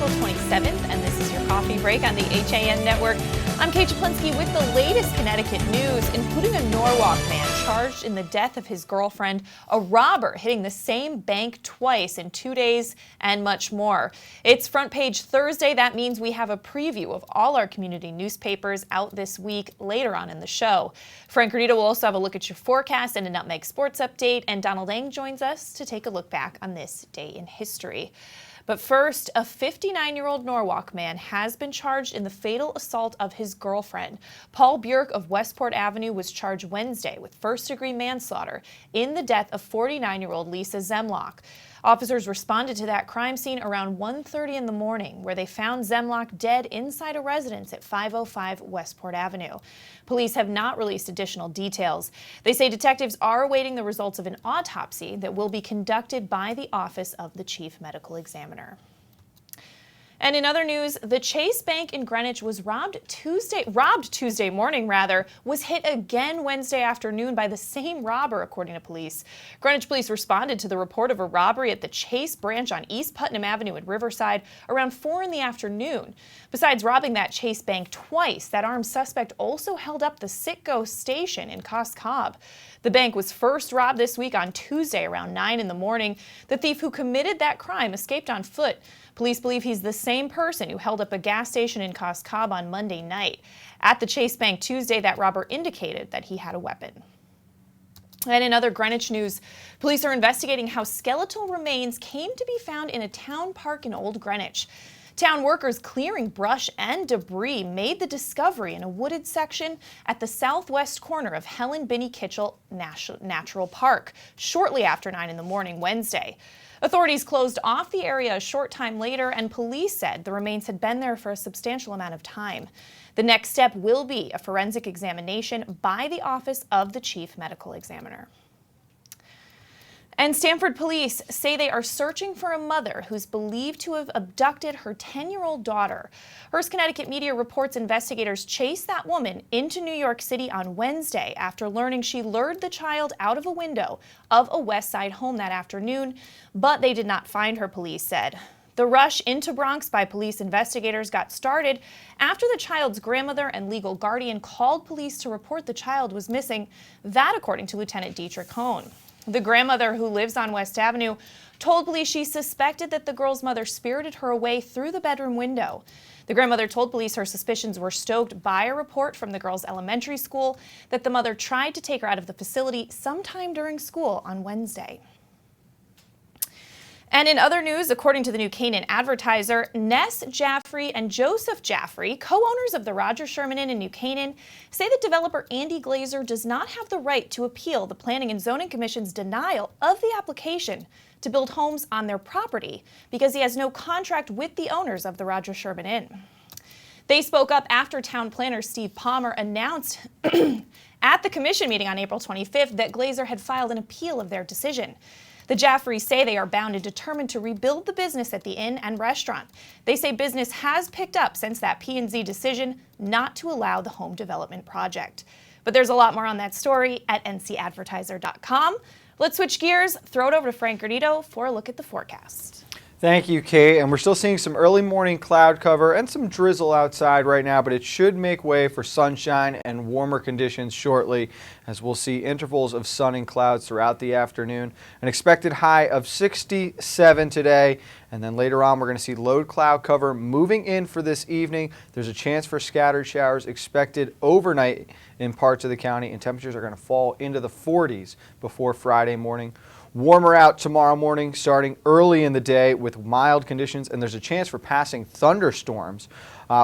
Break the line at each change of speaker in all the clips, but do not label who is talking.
April 27th, and this is your coffee break on the HAN Network. I'm Kate Czaplinski with the latest Connecticut news, including a Norwalk man charged in the death of his girlfriend, a robber hitting the same bank twice in 2 days, and much more. It's front page Thursday. That means we have a preview of all our community newspapers out this week later on in the show. Frank Granito will also have a look at your forecast and a Nutmeg Sports update, and Donald Eng joins us to take a look back on this day in history. But first, a 59-year-old Norwalk man has been charged in the fatal assault of his girlfriend. Paul Bjork of Westport Avenue was charged Wednesday with first-degree manslaughter in the death of 49-year-old Lisa Zemlock. Officers responded to that crime scene around 1:30 in the morning, where they found Zemlock dead inside a residence at 505 Westport Avenue. Police have not released additional details. They say detectives are awaiting the results of an autopsy that will be conducted by the Office of the Chief Medical Examiner. And in other news, the Chase Bank in Greenwich was robbed Tuesday morning, was hit again Wednesday afternoon by the same robber, according to police. Greenwich police responded to the report of a robbery at the Chase branch on East Putnam Avenue in Riverside around 4 in the afternoon. Besides robbing that Chase Bank twice, that armed suspect also held up the Citgo station in Cos Cob. The bank was first robbed this week on Tuesday around 9 in the morning. The thief who committed that crime escaped on foot. Police believe he's the same person who held up a gas station in Cos Cob on Monday night. At the Chase Bank Tuesday, that robber indicated that he had a weapon. And in other Greenwich news, police are investigating how skeletal remains came to be found in a town park in Old Greenwich. Town workers clearing brush and debris made the discovery in a wooded section at the southwest corner of Helen Binney Kitchell Natural Park shortly after 9 in the morning Wednesday. Authorities closed off the area a short time later, and police said the remains had been there for a substantial amount of time. The next step will be a forensic examination by the Office of the Chief Medical Examiner. And Stamford police say they are searching for a mother who's believed to have abducted her 10-year-old daughter. Hearst Connecticut media reports investigators chased that woman into New York City on Wednesday after learning she lured the child out of a window of a West Side home that afternoon, but they did not find her, police said. The rush into Bronx by police investigators got started after the child's grandmother and legal guardian called police to report the child was missing, that according to Lieutenant Dietrich Cohn. The grandmother, who lives on West Avenue, told police she suspected that the girl's mother spirited her away through the bedroom window. The grandmother told police her suspicions were stoked by a report from the girl's elementary school that the mother tried to take her out of the facility sometime during school on Wednesday. And in other news, according to the New Canaan Advertiser, Ness Jaffrey and Joseph Jaffrey, co-owners of the Roger Sherman Inn in New Canaan, say that developer Andy Glazer does not have the right to appeal the Planning and Zoning Commission's denial of the application to build homes on their property because he has no contract with the owners of the Roger Sherman Inn. They spoke up after town planner Steve Palmer announced at the commission meeting on April 25th that Glazer had filed an appeal of their decision. The Jaffreys say they are bound and determined to rebuild the business at the inn and restaurant. They say business has picked up since that P&Z decision not to allow the home development project. But there's a lot more on that story at ncadvertiser.com. Let's switch gears, throw it over to Frank Granito for a look at the forecast.
Thank you, Kate. And we're still seeing some early morning cloud cover and some drizzle outside right now, but it should make way for sunshine and warmer conditions shortly, as we'll see intervals of sun and clouds throughout the afternoon. An expected high of 67 today, and then later on we're going to see low cloud cover moving in for this evening. There's a chance for scattered showers expected overnight in parts of the county, and temperatures are going to fall into the 40s before Friday morning. Warmer out tomorrow morning, starting early in the day with mild conditions, and there's a chance for passing thunderstorms.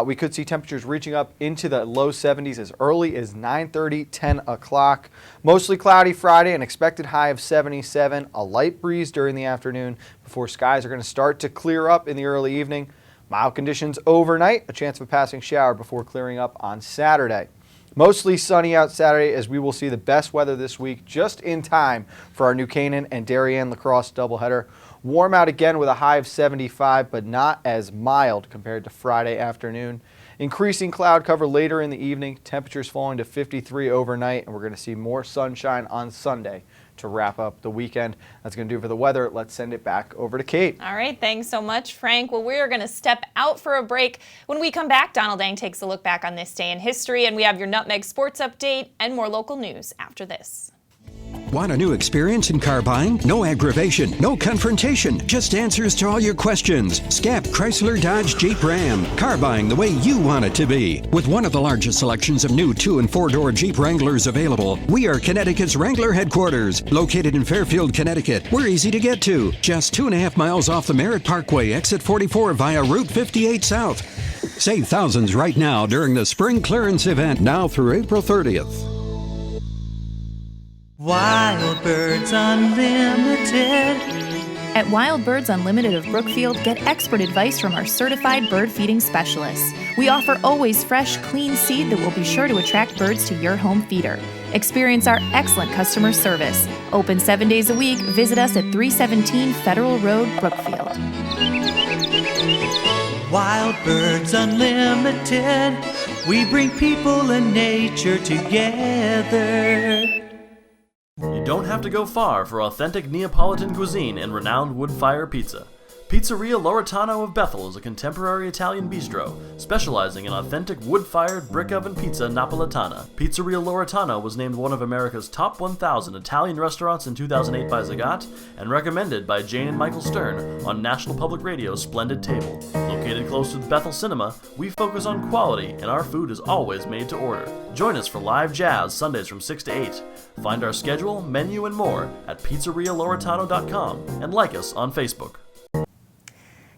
We could see temperatures reaching up into the low 70s as early as 9:30, 10 o'clock. Mostly cloudy Friday, an expected high of 77, a light breeze during the afternoon before skies are going to start to clear up in the early evening. Mild conditions overnight, a chance of a passing shower before clearing up on Saturday. Mostly sunny out Saturday, as we will see the best weather this week just in time for our New Canaan and Darien lacrosse doubleheader. Warm out again with a high of 75, but not as mild compared to Friday afternoon. Increasing cloud cover later in the evening, temperatures falling to 53 overnight, and we're going to see more sunshine on Sunday to wrap up the weekend. That's going to do it for the weather. Let's send it back over to Kate.
All right, thanks so much, Frank. Well, we're going to step out for a break. When we come back, Donald Eng takes a look back on this day in history, and we have your Nutmeg Sports Update and more local news after this.
Want a new experience in car buying? No aggravation, no confrontation, just answers to all your questions. Scap Chrysler Dodge Jeep Ram. Car buying the way you want it to be. With one of the largest selections of new 2- and 4-door Jeep Wranglers available, we are Connecticut's Wrangler headquarters. Located in Fairfield, Connecticut, we're easy to get to. Just 2.5 miles off the Merritt Parkway, exit 44 via Route 58 South. Save thousands right now during the spring clearance event, now through April 30th.
Wild Birds Unlimited.
At Wild Birds Unlimited of Brookfield, get expert advice from our certified bird feeding specialists. We offer always fresh, clean seed that will be sure to attract birds to your home feeder. Experience our excellent customer service. Open 7 days a week. Visit us at 317 Federal Road, Brookfield.
Wild Birds Unlimited. We bring people and nature together.
You don't have to go far for authentic Neapolitan cuisine and renowned wood-fire pizza. Pizzeria Loretano of Bethel is a contemporary Italian bistro, specializing in authentic wood-fired brick-oven pizza Napolitana. Pizzeria Loretano was named one of America's top 1,000 Italian restaurants in 2008 by Zagat, and recommended by Jane and Michael Stern on National Public Radio's Splendid Table. Located close to the Bethel Cinema, we focus on quality, and our food is always made to order. Join us for live jazz Sundays from 6 to 8. Find our schedule, menu, and more at pizzerialoretano.com, and like us on Facebook.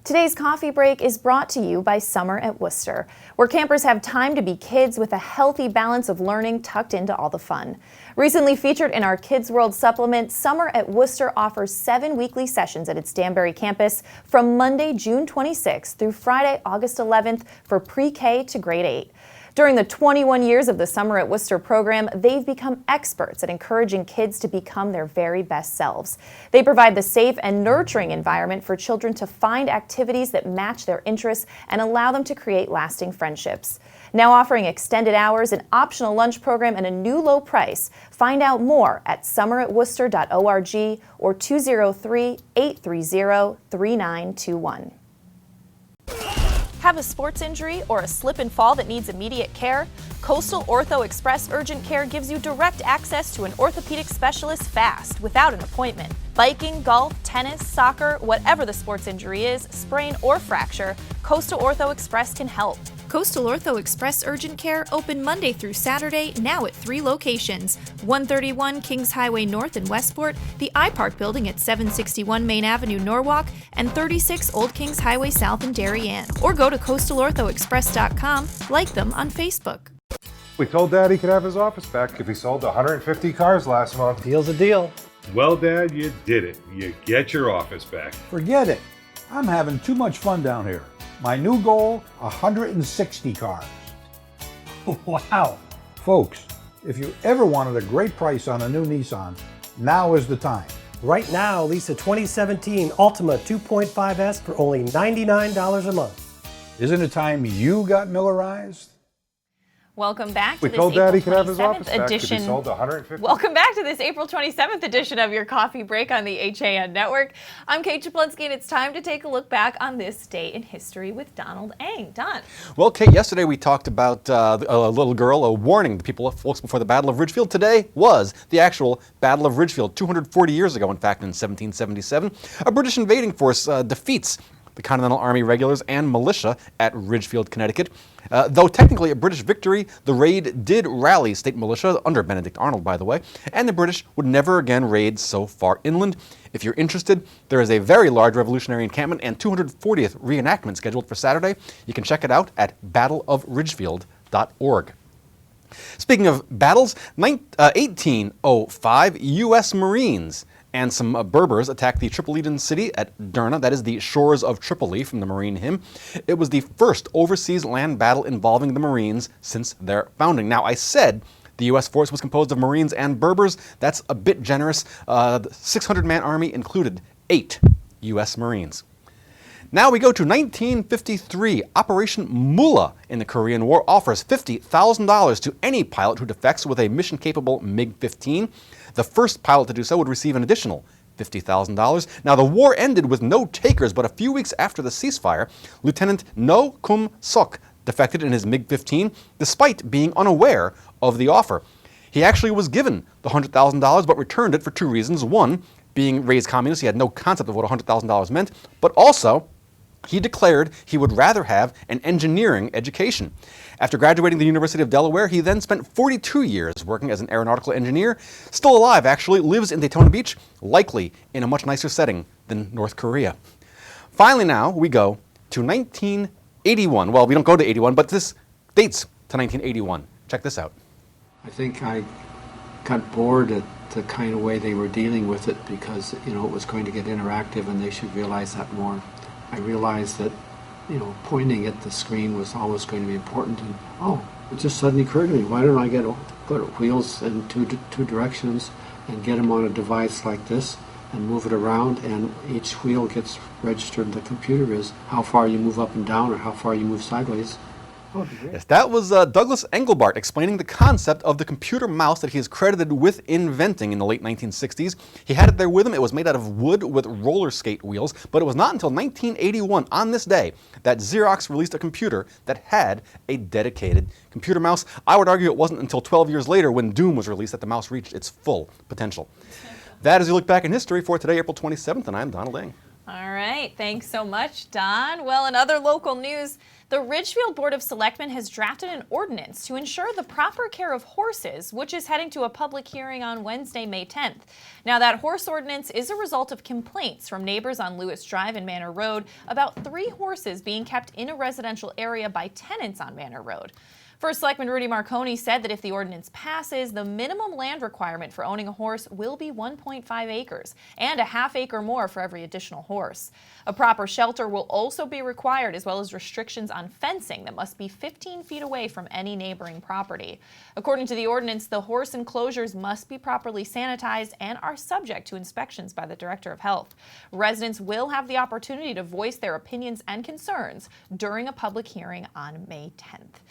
Today's coffee break is brought to you by Summer at Worcester, where campers have time to be kids with a healthy balance of learning tucked into all the fun. Recently featured in our Kids World supplement, Summer at Worcester offers 7 weekly sessions at its Danbury campus from Monday, June 26th through Friday, August 11th for pre-K to grade 8. During the 21 years of the Summer at Worcester program, they've become experts at encouraging kids to become their very best selves. They provide the safe and nurturing environment for children to find activities that match their interests and allow them to create lasting friendships. Now offering extended hours, an optional lunch program, and a new low price. Find out more at summeratworcester.org or 203-830-3921. Have a sports injury or a slip and fall that needs immediate care? Coastal Ortho Express Urgent Care gives you direct access to an orthopedic specialist fast, without an appointment. Biking, golf, tennis, soccer, whatever the sports injury is, sprain or fracture, Coastal Ortho Express can help. Coastal Ortho Express Urgent Care open Monday through Saturday, now at 3 locations: 131 Kings Highway North in Westport, the iPark Building at 761 Main Avenue, Norwalk, and 36 Old Kings Highway South in Darien. Or go to coastalorthoexpress.com, like them on Facebook.
We told Dad he could have his office back if he sold 150 cars last month.
Deal's a deal.
Well, Dad, you did it. You get your office back.
Forget it. I'm having too much fun down here. My new goal, 160 cars. Wow. Folks, if you ever wanted a great price on a new Nissan, now is the time.
Right now, lease a 2017 Altima 2.5S for only $99 a month.
Isn't it time you got Millerized?
Welcome back to
We
this
told
April
Dad he could have his
27th
office back if he
edition.
sold 150.
Welcome back to this April 27th edition of your Coffee Break on the HAN Network. I'm Kate Czaplinski, and it's time to take a look back on this day in history with Donald Eng. Don.
Well, Kate, yesterday we talked about a little girl warning the folks before the Battle of Ridgefield. Today was the actual Battle of Ridgefield, 240 years ago, in fact, in 1777. A British invading force defeats the Continental Army regulars and militia at Ridgefield, Connecticut. Though technically a British victory, the raid did rally state militia, under Benedict Arnold, by the way, and the British would never again raid so far inland. If you're interested, there is a very large revolutionary encampment and 240th reenactment scheduled for Saturday. You can check it out at battleofridgefield.org. Speaking of battles, 1805, U.S. Marines and some Berbers attacked the Tripolitan city at Derna, that is the shores of Tripoli from the Marine hymn. It was the first overseas land battle involving the Marines since their founding. Now, I said the U.S. force was composed of Marines and Berbers. That's a bit generous. The 600-man army included 8 U.S. Marines. Now we go to 1953. Operation Moolah in the Korean War offers $50,000 to any pilot who defects with a mission-capable MiG-15. The first pilot to do so would receive an additional $50,000. Now, the war ended with no takers, but a few weeks after the ceasefire, Lieutenant No Kum Sok defected in his MiG-15 despite being unaware of the offer. He actually was given the $100,000 but returned it for two reasons. One, being raised communist, he had no concept of what $100,000 meant, but also he declared he would rather have an engineering education. After graduating the University of Delaware, he then spent 42 years working as an aeronautical engineer. Still alive, actually, lives in Daytona Beach, likely in a much nicer setting than North Korea. Finally now, we go to 1981. Well, we don't go to 81, but this dates to 1981. Check this out.
I think I got bored at the kind of way they were dealing with it because, it was going to get interactive and they should realize that more. I realized that, pointing at the screen was always going to be important. And it just suddenly occurred to me, why don't I put wheels in two directions and get them on a device like this and move it around, and each wheel gets registered in the computer as how far you move up and down or how far you move sideways.
Yes, that was Douglas Engelbart explaining the concept of the computer mouse that he is credited with inventing in the late 1960s. He had it there with him. It was made out of wood with roller skate wheels, but it was not until 1981, on this day, that Xerox released a computer that had a dedicated computer mouse. I would argue it wasn't until 12 years later, when Doom was released, that the mouse reached its full potential. That is a look back in history for today, April 27th, and I'm Donald Eng.
All right, thanks so much, Don. Well, in other local news, the Ridgefield Board of Selectmen has drafted an ordinance to ensure the proper care of horses, which is heading to a public hearing on Wednesday, May 10th. Now, that horse ordinance is a result of complaints from neighbors on Lewis Drive and Manor Road about 3 horses being kept in a residential area by tenants on Manor Road. First Selectman Rudy Marconi said that if the ordinance passes, the minimum land requirement for owning a horse will be 1.5 acres and a half acre more for every additional horse. A proper shelter will also be required, as well as restrictions on fencing that must be 15 feet away from any neighboring property. According to the ordinance, the horse enclosures must be properly sanitized and are subject to inspections by the Director of Health. Residents will have the opportunity to voice their opinions and concerns during a public hearing on May 10th.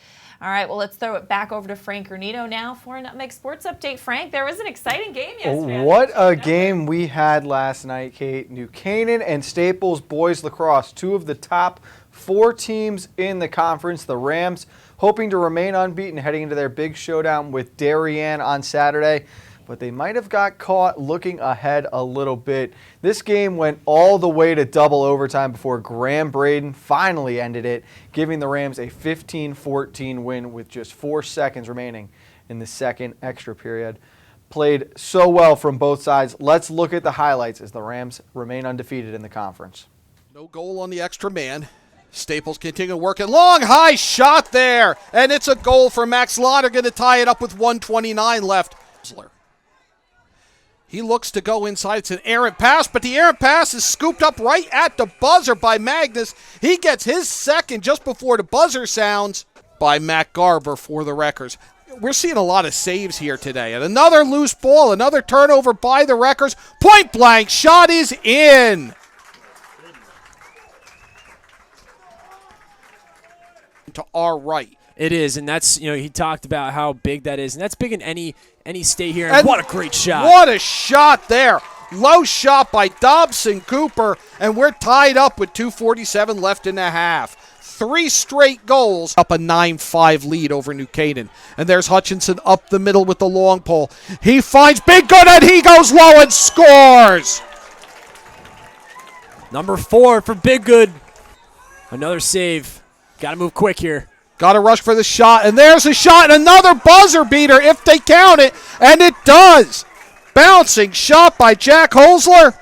All right, well, let's throw it back over to Frank Granito now for a Nutmeg Sports Update. Frank, there was an exciting game yesterday.
What a game we had last night, Kate. New Canaan and Staples boys lacrosse, 2 of the top 4 teams in the conference. The Rams hoping to remain unbeaten heading into their big showdown with Darien on Saturday, but they might have got caught looking ahead a little bit. This game went all the way to double overtime before Graham Braden finally ended it, giving the Rams a 15-14 win with just 4 seconds remaining in the second extra period. Played so well from both sides. Let's look at the highlights as the Rams remain undefeated in the conference.
No goal on the extra man. Staples continue working. Long, high shot there, and it's a goal for Max Lonergan to tie it up with 1:29 left. He looks to go inside. It's an errant pass, but the errant pass is scooped up right at the buzzer by Magnus. He gets his second just before the buzzer sounds by Matt Garber for the Wreckers. We're seeing a lot of saves here today. And another loose ball, another turnover by the Wreckers. Point blank, shot is in. To our right.
It is, and that's, he talked about how big that is, and that's big in any state here, and what a great shot.
What a shot there. Low shot by Dobson Cooper, and we're tied up with 2:47 left in the half. 3 straight goals, up a 9-5 lead over New Canaan. And there's Hutchinson up the middle with the long pole. He finds Big Good, and he goes low and scores.
Number 4 for Big Good. Another save. Got to move quick here.
Got to rush for the shot, and there's a shot, and another buzzer beater if they count it, and it does. Bouncing shot by Jack Holzler.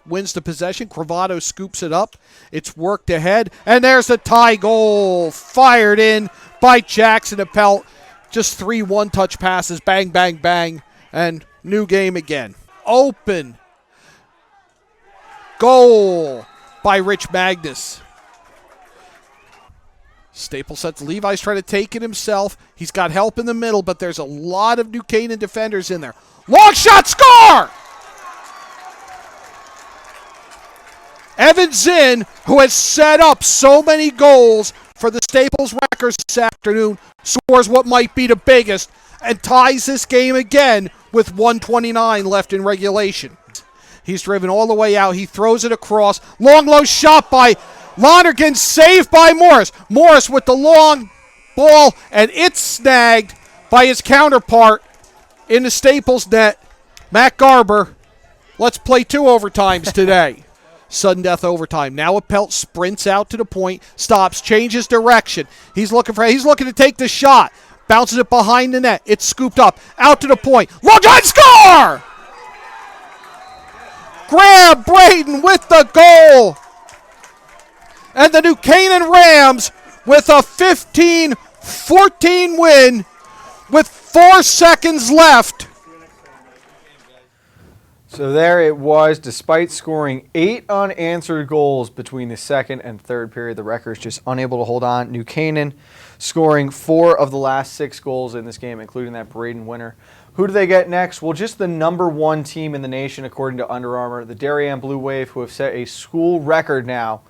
Wins the possession. Cravato scoops it up. It's worked ahead, and there's the tie goal. Fired in by Jackson Appelt. Just 3 one-touch passes. Bang, bang, bang, and new game again. Open goal by Rich Magnus. Staples sets. Levi's trying to take it himself. He's got help in the middle, but there's a lot of New Canaan defenders in there. Long shot, score! Evan Zinn, who has set up so many goals for the Staples Wreckers this afternoon, scores what might be the biggest, and ties this game again with 1:29 left in regulation. He's driven all the way out. He throws it across. Long, low shot by Lonergan, saved by Morris. Morris with the long ball, and it's snagged by his counterpart in the Staples net, Matt Garber. Let's play 2 overtimes today. Sudden death overtime. Now Appelt sprints out to the point, stops, changes direction. He's looking to take the shot. Bounces it behind the net. It's scooped up. Out to the point. Long shot, score! Graham Braden with the goal. And the New Canaan Rams with a 15-14 win with 4 seconds left.
So there it was. Despite scoring 8 unanswered goals between the second and third period, the Wreckers just unable to hold on. New Canaan scoring 4 of the last 6 goals in this game, including that Braden winner. Who do they get next? Well, just the #1 team in the nation, according to Under Armour, the Darien Blue Wave, who have set a school record now,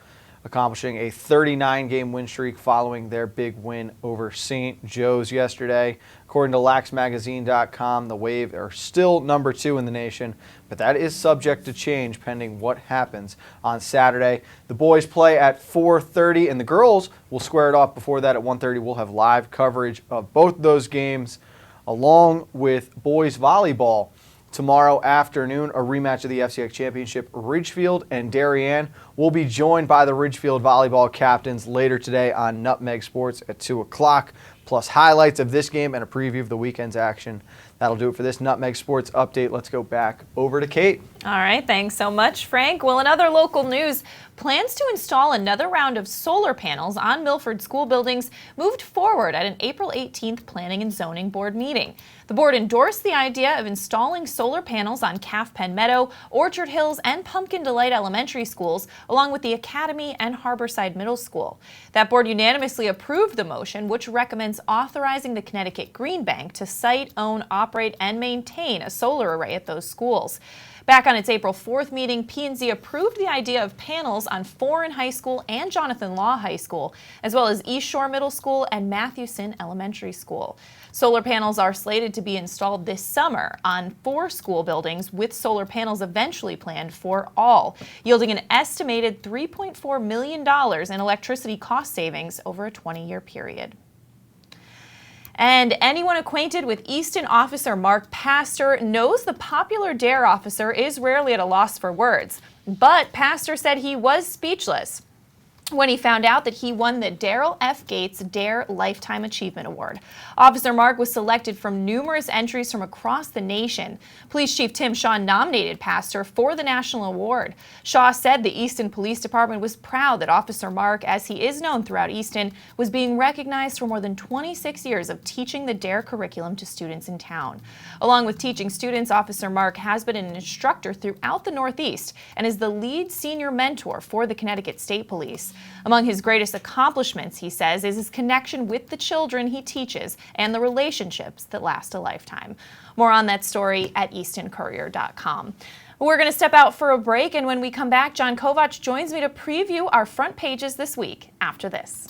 accomplishing a 39-game win streak following their big win over St. Joe's yesterday. According to laxmagazine.com, the Wave are still #2 in the nation, but that is subject to change pending what happens on Saturday. The boys play at 4:30, and the girls will square it off before that at 1:30. We'll have live coverage of both those games, along with boys volleyball. Tomorrow afternoon, a rematch of the FCX Championship. Ridgefield and Darien will be joined by the Ridgefield volleyball captains later today on Nutmeg Sports at 2 o'clock, plus highlights of this game and a preview of the weekend's action. That'll do it for this Nutmeg Sports update. Let's go back over to Kate.
All right, thanks so much, Frank. Well, in other local news, plans to install another round of solar panels on Milford school buildings moved forward at an April 18th Planning and Zoning Board meeting. The board endorsed the idea of installing solar panels on Calf Pen Meadow, Orchard Hills, and Pumpkin Delight elementary schools, along with the Academy and Harborside Middle School. That board unanimously approved the motion, which recommends authorizing the Connecticut Green Bank to site, own, operate, and maintain a solar array at those schools. Back on its April 4th meeting, P&Z approved the idea of panels on Foreign High School and Jonathan Law High School, as well as East Shore Middle School and Mathewson Elementary School. Solar panels are slated to be installed this summer on 4 school buildings, with solar panels eventually planned for all, yielding an estimated $3.4 million in electricity cost savings over a 20-year period. And anyone acquainted with Easton officer Mark Pastor knows the popular DARE officer is rarely at a loss for words. But Pastor said he was speechless when he found out that he won the Darrell F. Gates DARE Lifetime Achievement Award. Officer Mark was selected from numerous entries from across the nation. Police Chief Tim Shaw nominated Pastor for the national award. Shaw said the Easton Police Department was proud that Officer Mark, as he is known throughout Easton, was being recognized for more than 26 years of teaching the DARE curriculum to students in town. Along with teaching students, Officer Mark has been an instructor throughout the Northeast and is the lead senior mentor for the Connecticut State Police. Among his greatest accomplishments, he says, is his connection with the children he teaches and the relationships that last a lifetime. More on that story at eastoncourier.com. We're going to step out for a break, and when we come back, John Kovach joins me to preview our front pages this week after this.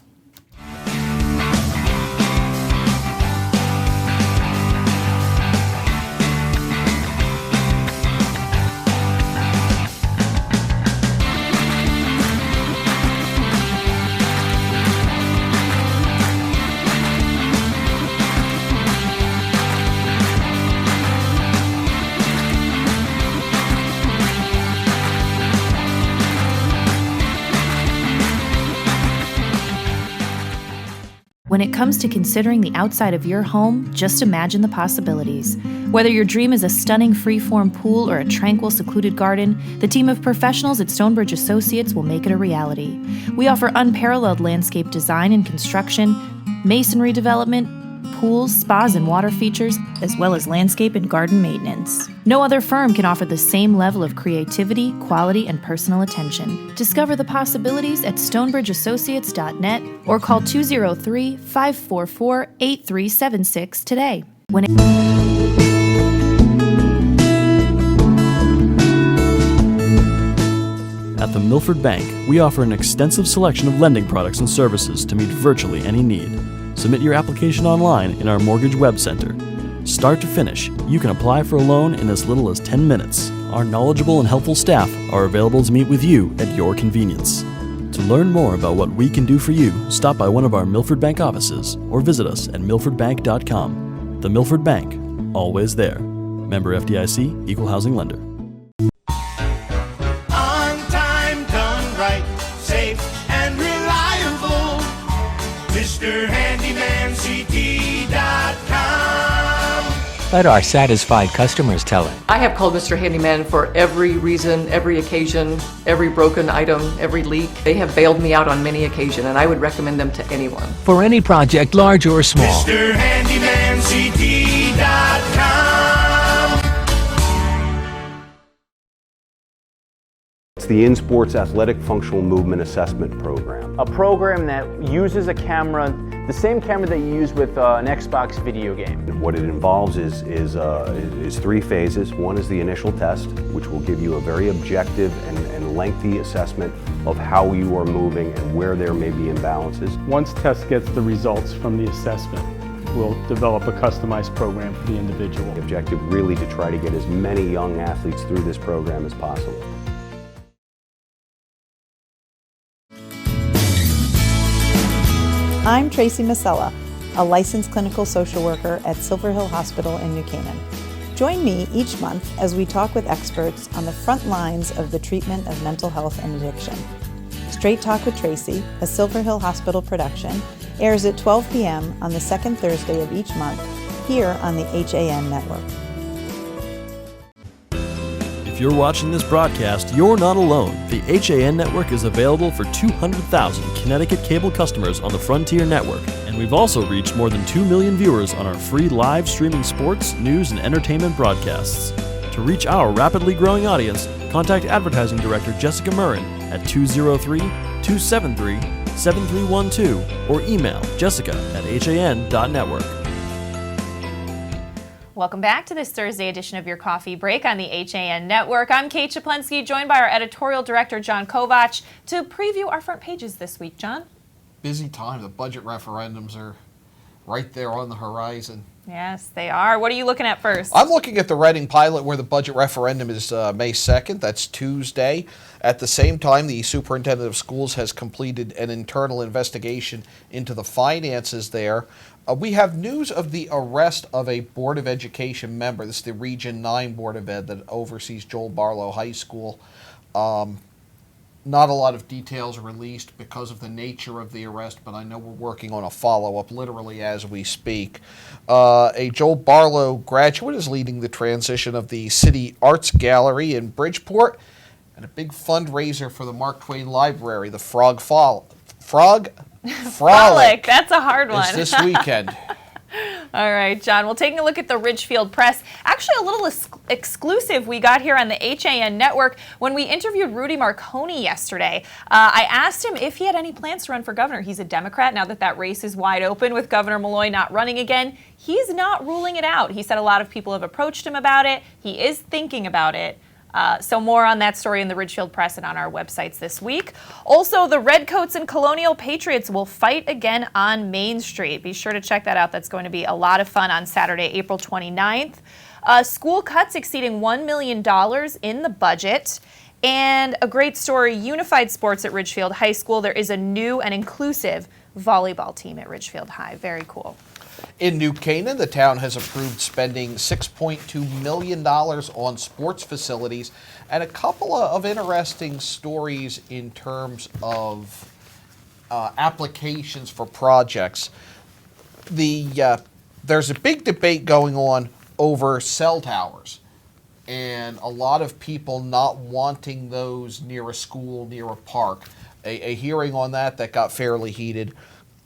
When it comes to considering the outside of your home, just imagine the possibilities. Whether your dream is a stunning freeform pool or a tranquil, secluded garden, the team of professionals at Stonebridge Associates will make it a reality. We offer unparalleled landscape design and construction, masonry development, pools, spas, and water features, as well as landscape and garden maintenance. No other firm can offer the same level of creativity, quality, and personal attention. Discover the possibilities at stonebridgeassociates.net or call 203-544-8376 today.
At the Milford Bank, we offer an extensive selection of lending products and services to meet virtually any need. Submit your application online in our Mortgage Web Center. Start to finish, you can apply for a loan in as little as 10 minutes. Our knowledgeable and helpful staff are available to meet with you at your convenience. To learn more about what we can do for you, stop by one of our Milford Bank offices or visit us at milfordbank.com. The Milford Bank, always there. Member FDIC, Equal Housing Lender.
On time, done right, safe and reliable. MrHandymanCT.com.
Let our satisfied customers tell it.
I have called Mr. Handyman for every reason, every occasion, every broken item, every leak. They have bailed me out on many occasions, and I would recommend them to anyone.
For any project, large or small.
MrHandymanCT.com.
It's the InSports Athletic Functional Movement Assessment Program.
A program that uses a camera, the same camera that you use with an Xbox video game.
What it involves is 3 phases. One is the initial test, which will give you a very objective and lengthy assessment of how you are moving and where there may be imbalances.
Once test gets the results from the assessment, we'll develop a customized program for the individual.
The objective really to try to get as many young athletes through this program as possible.
I'm Tracy Masella, a licensed clinical social worker at Silver Hill Hospital in New Canaan. Join me each month as we talk with experts on the front lines of the treatment of mental health and addiction. Straight Talk with Tracy, a Silver Hill Hospital production, airs at 12 p.m. on the second Thursday of each month here on the HAN network.
If you're watching this broadcast, you're not alone. The HAN network is available for 200,000 Connecticut cable customers on the Frontier network, and we've also reached more than 2 million viewers on our free live streaming sports, news, and entertainment broadcasts. To reach our rapidly growing audience, contact Advertising Director Jessica Murrin at 203-273-7312 or email jessica@han.network.
Welcome back to this Thursday edition of your Coffee Break on the HAN Network. I'm Kate Czaplinski, joined by our editorial director, John Kovach, to preview our front pages this week. John?
Busy time. The budget referendums are right there on the horizon.
Yes, they are. What are you looking at first?
I'm looking at the Reading pilot where the budget referendum is May 2nd. That's Tuesday. At the same time, the superintendent of schools has completed an internal investigation into the finances there. We have news of the arrest of a Board of Education member. This is the Region 9 Board of Ed that oversees Joel Barlow High School. Not a lot of details released because of the nature of the arrest, but I know we're working on a follow-up literally as we speak. A Joel Barlow graduate is leading the transition of the City Arts Gallery in Bridgeport, and a big fundraiser for the Mark Twain Library, the Frog Frolic.
That's a hard one.
It's this weekend.
All right, John. Well, taking a look at the Ridgefield Press, actually a little exclusive we got here on the HAN Network when we interviewed Rudy Marconi yesterday. I asked him if he had any plans to run for governor. He's a Democrat now that race is wide open with Governor Malloy not running again. He's not ruling it out. He said a lot of people have approached him about it. He is thinking about it. So more on that story in the Ridgefield Press and on our websites this week. Also, the Redcoats and Colonial Patriots will fight again on Main Street. Be sure to check that out. That's going to be a lot of fun on Saturday, April 29th. School cuts exceeding $1 million in the budget. And a great story, Unified Sports at Ridgefield High School. There is a new and inclusive volleyball team at Ridgefield High. Very cool.
In New Canaan, the town has approved spending $6.2 million on sports facilities, and a couple of interesting stories in terms of applications for projects. There's a big debate going on over cell towers, and a lot of people not wanting those near a school, near a park. A hearing on that got fairly heated.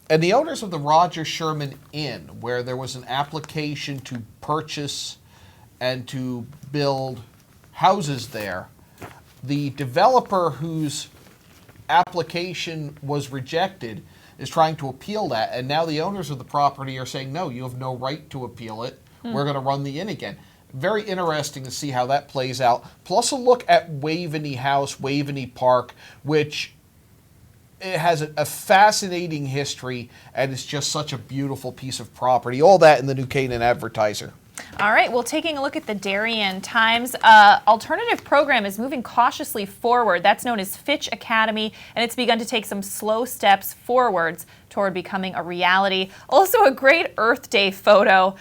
And the owners of the Roger Sherman Inn, where there was an application to purchase and to build houses there, the developer whose application was rejected is trying to appeal that, and now the owners of the property are saying, no, you have no right to appeal it. We're going to run the inn again. Very interesting to see how that plays out. Plus a look at Waveney House, Waveney Park, which it has a fascinating history, and it's just such a beautiful piece of property. All that in the New Canaan Advertiser.
All right, well, taking a look at the Darien Times, alternative program is moving cautiously forward. That's known as Fitch Academy, and it's begun to take some slow steps forwards toward becoming a reality. Also, a great Earth Day photo.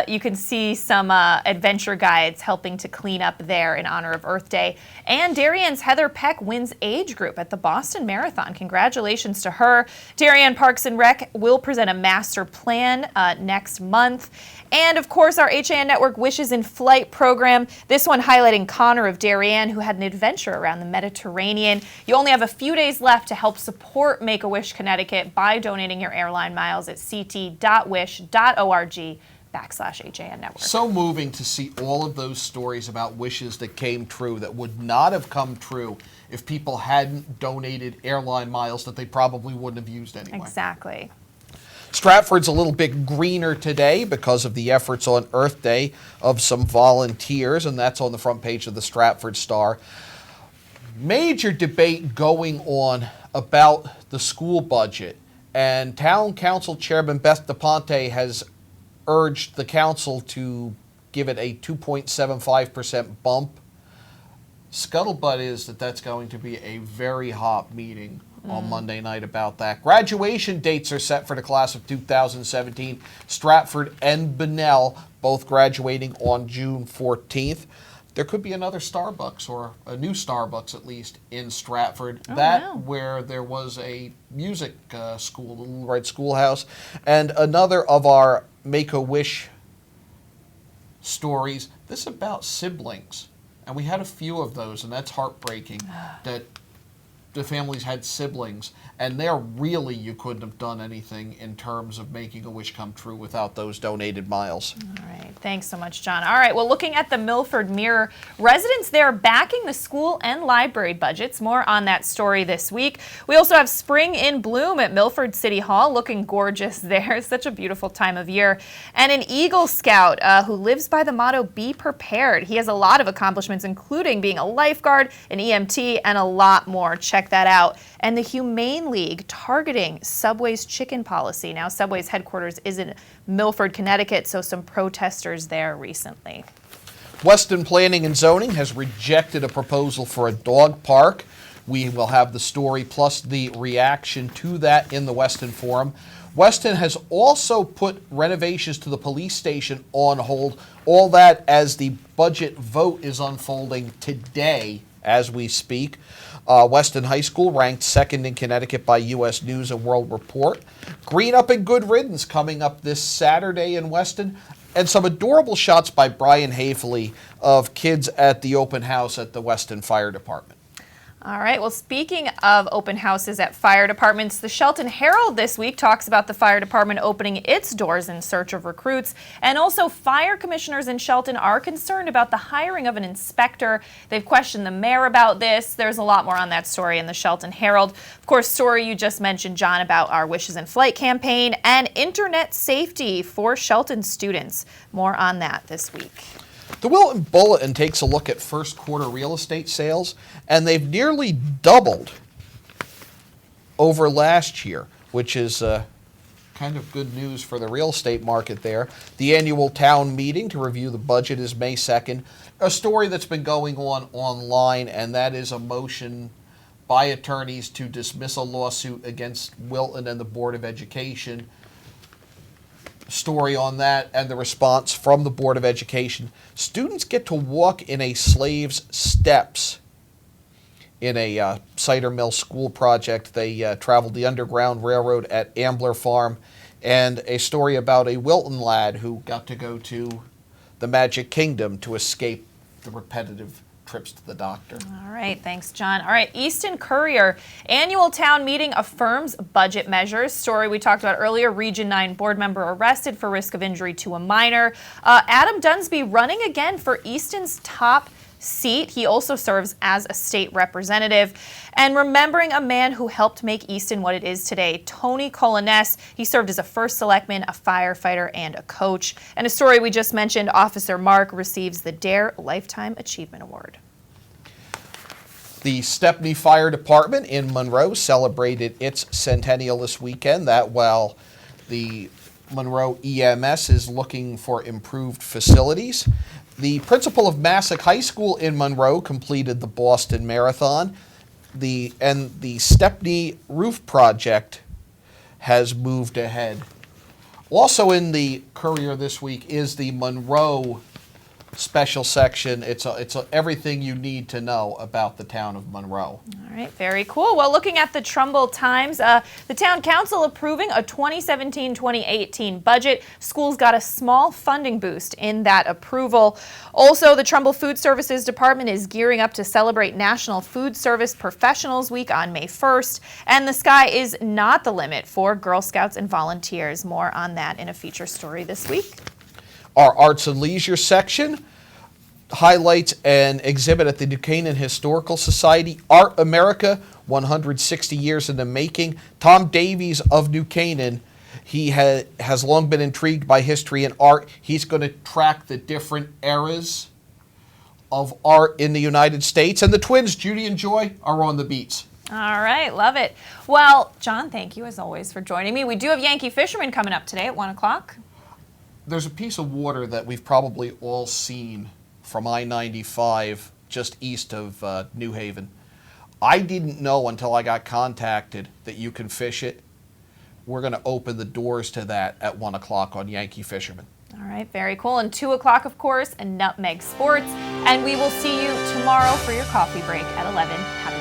You can see some adventure guides helping to clean up there in honor of Earth Day. And Darien's Heather Peck wins age group at the Boston Marathon. Congratulations to her. Darien Parks and Rec will present a master plan next month. And of course, our HAN Network Wishes in Flight program, this one highlighting Connor of Darien, who had an adventure around the Mediterranean. You only have a few days left to help support Make-A-Wish Connecticut by donating your airline miles at ct.wish.org/HAN Network.
So moving to see all of those stories about wishes that came true that would not have come true if people hadn't donated airline miles that they probably wouldn't have used anyway.
Exactly.
Stratford's a little bit greener today because of the efforts on Earth Day of some volunteers, and that's on the front page of the Stratford Star. Major debate going on about the school budget, and Town Council Chairman Beth DePonte has urged the council to give it a 2.75% bump. Scuttlebutt is that that's going to be a very hot meeting on Monday night about that. Graduation dates are set for the class of 2017. Stratford and Bunnell both graduating on June 14th. There could be another Starbucks, or a new Starbucks at least, in Stratford. Where there was a music school, the Little Red Schoolhouse, and another of our Make-A-Wish stories. This is about siblings, and we had a few of those, and that's heartbreaking that the families had siblings, and there really you couldn't have done anything in terms of making a wish come true without those donated miles.
All right, thanks so much, John. All right, well, looking at the Milford Mirror, residents there backing the school and library budgets. More on that story this week. We also have spring in bloom at Milford City Hall, looking gorgeous there. Such a beautiful time of year. And an Eagle Scout who lives by the motto, be prepared. He has a lot of accomplishments, including being a lifeguard, an EMT, and a lot more. Check that out. And the Humane League targeting Subway's chicken policy. Now, Subway's headquarters is in Milford, Connecticut, so some protesters there recently.
Weston Planning and Zoning has rejected a proposal for a dog park. We will have the story plus the reaction to that in the Weston Forum. Weston has also put renovations to the police station on hold. All that as the budget vote is unfolding today as we speak. Weston High School ranked second in Connecticut by U.S. News and World Report. Green Up and Good Riddance coming up this Saturday in Weston. And some adorable shots by Brian Haefele of kids at the open house at the Weston Fire Department.
All right, well, speaking of open houses at fire departments, the Shelton Herald this week talks about the fire department opening its doors in search of recruits. And also, fire commissioners in Shelton are concerned about the hiring of an inspector. They've questioned the mayor about this. There's a lot more on that story in the Shelton Herald. Of course, story you just mentioned, John, about our Wishes in Flight campaign and internet safety for Shelton students. More on that this week.
The Wilton Bulletin takes a look at first quarter real estate sales, and they've nearly doubled over last year, which is kind of good news for the real estate market there. The annual town meeting to review the budget is May 2nd. A story that's been going on online, and that is a motion by attorneys to dismiss a lawsuit against Wilton and the Board of Education. Story on that and the response from the Board of Education. Students get to walk in a slave's steps in a cider mill school project. They traveled the Underground Railroad at Ambler Farm, and a story about a Wilton lad who got to go to the Magic Kingdom to escape the repetitive trips to the doctor.
All right, thanks, John. All right, Easton Courier, annual town meeting affirms budget measures. Story we talked about earlier, Region 9 board member arrested for risk of injury to a minor. Adam Dunsby running again for Easton's top seat. He also serves as a state representative. And remembering a man who helped make Easton what it is today, Tony Coloness. He served as a first selectman, a firefighter, and a coach. And a story we just mentioned, Officer Mark receives the DARE Lifetime Achievement Award.
The Stepney Fire Department in Monroe celebrated its centennial this weekend. That while the Monroe EMS is looking for improved facilities. The principal of Massac High School in Monroe completed the Boston Marathon. The Stepney roof project has moved ahead. Also in the Courier this week is the Monroe special section. It's everything you need to know about the town of Monroe.
All right, very cool. Well, looking at the Trumbull Times, the town council approving a 2017-2018 budget. Schools got a small funding boost in that approval. Also, the Trumbull Food Services Department is gearing up to celebrate National Food Service Professionals Week on May 1st. And the sky is not the limit for Girl Scouts and volunteers. More on that in a feature story this week.
Our Arts and Leisure section highlights an exhibit at the New Canaan Historical Society, Art America, 160 Years in the Making. Tom Davies of New Canaan, he has long been intrigued by history and art. He's going to track the different eras of art in the United States. And the twins, Judy and Joy, are on the beats.
All right, love it. Well, John, thank you as always for joining me. We do have Yankee Fisherman coming up today at 1 o'clock.
There's a piece of water that we've probably all seen from I-95 just east of New Haven. I didn't know until I got contacted that you can fish it. We're going to open the doors to that at 1 o'clock on Yankee Fisherman.
All right, very cool. And 2 o'clock, of course, and Nutmeg Sports. And we will see you tomorrow for your coffee break at 11. Have a